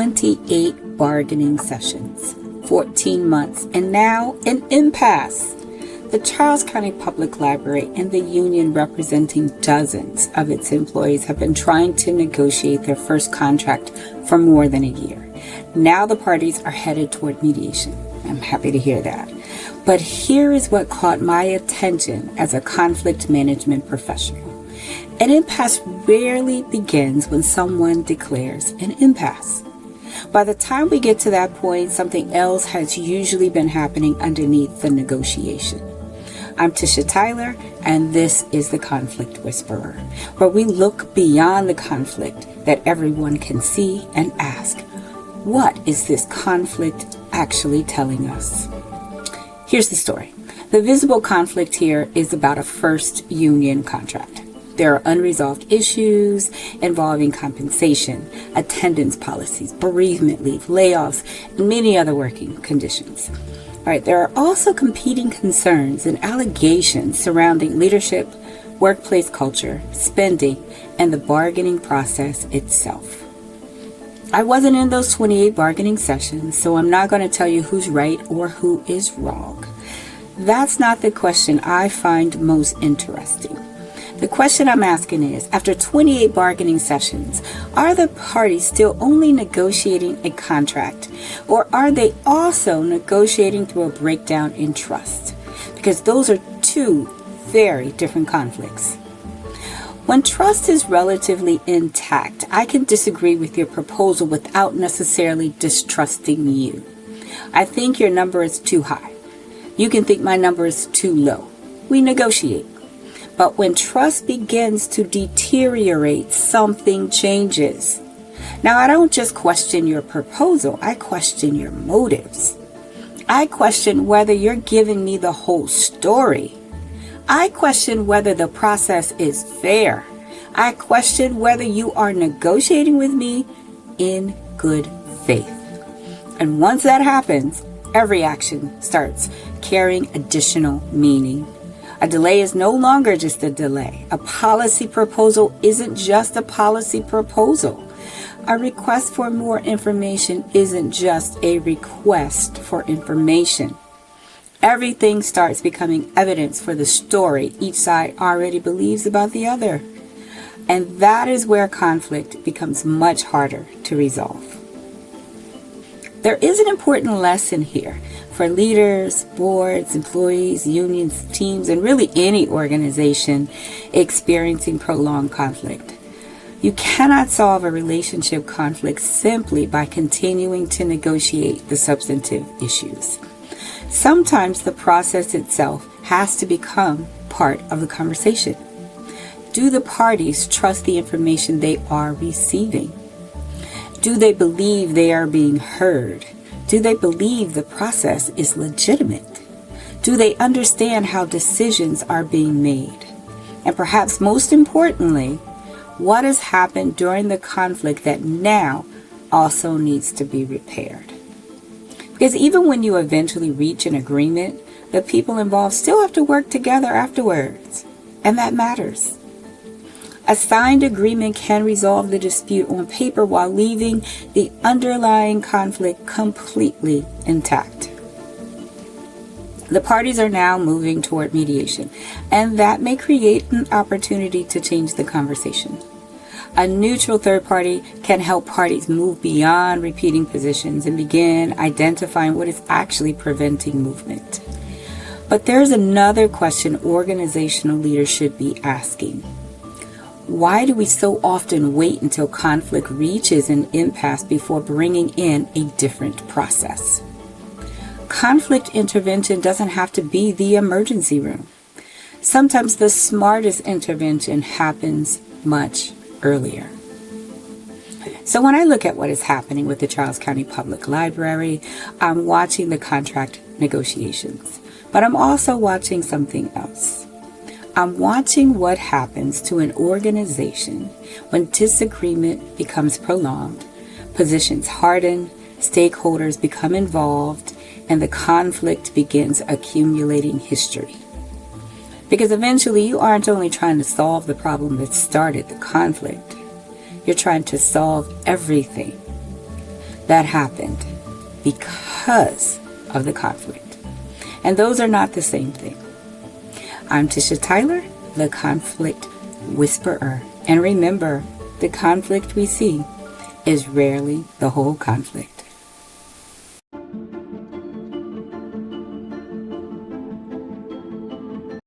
28 bargaining sessions, 14 months, and now an impasse. The Charles County Public Library and the union representing dozens of its employees have been trying to negotiate their first contract for more than a year. Now the parties are headed toward mediation. I'm happy to hear that. But here is what caught my attention as a conflict management professional. An impasse rarely begins when someone declares an impasse. By the time we get to that point, something else has usually been happening underneath the negotiation. I'm Tisha Tyler, and this is the Conflict Whisperer, where we look beyond the conflict that everyone can see and ask, what is this conflict actually telling us? Here's the story. The visible conflict here is about a first union contract. There are unresolved issues involving compensation, attendance policies, bereavement leave, layoffs, and many other working conditions. All right, there are also competing concerns and allegations surrounding leadership, workplace culture, spending, and the bargaining process itself. I wasn't in those 28 bargaining sessions, so I'm not going to tell you who's right or who is wrong. That's not the question I find most interesting. The question I'm asking is, after 28 bargaining sessions, are the parties still only negotiating a contract, or are they also negotiating through a breakdown in trust? Because those are two very different conflicts. When trust is relatively intact, I can disagree with your proposal without necessarily distrusting you. I think your number is too high. You can think my number is too low. We negotiate. But when trust begins to deteriorate, something changes. Now, I don't just question your proposal, I question your motives. I question whether you're giving me the whole story. I question whether the process is fair. I question whether you are negotiating with me in good faith. And once that happens, every action starts carrying additional meaning. A delay is no longer just a delay. A policy proposal isn't just a policy proposal. A request for more information isn't just a request for information. Everything starts becoming evidence for the story each side already believes about the other. And that is where conflict becomes much harder to resolve. There is an important lesson here for leaders, boards, employees, unions, teams, and really any organization experiencing prolonged conflict. You cannot solve a relationship conflict simply by continuing to negotiate the substantive issues. Sometimes the process itself has to become part of the conversation. Do the parties trust the information they are receiving? Do they believe they are being heard? Do they believe the process is legitimate? Do they understand how decisions are being made? And perhaps most importantly, what has happened during the conflict that now also needs to be repaired? Because even when you eventually reach an agreement, the people involved still have to work together afterwards. And that matters. A signed agreement can resolve the dispute on paper while leaving the underlying conflict completely intact. The parties are now moving toward mediation, and that may create an opportunity to change the conversation. A neutral third party can help parties move beyond repeating positions and begin identifying what is actually preventing movement. But there's another question organizational leaders should be asking. Why do we so often wait until conflict reaches an impasse before bringing in a different process? Conflict intervention doesn't have to be the emergency room. Sometimes the smartest intervention happens much earlier. So when I look at what is happening with the Charles County Public Library, I'm watching the contract negotiations, but I'm also watching something else. I'm watching what happens to an organization when disagreement becomes prolonged, positions harden, stakeholders become involved, and the conflict begins accumulating history. Because eventually you aren't only trying to solve the problem that started the conflict, you're trying to solve everything. that happened because of the conflict. And those are not the same thing. I'm Tisha Tyler, the conflict whisperer. And remember, the conflict we see is rarely the whole conflict.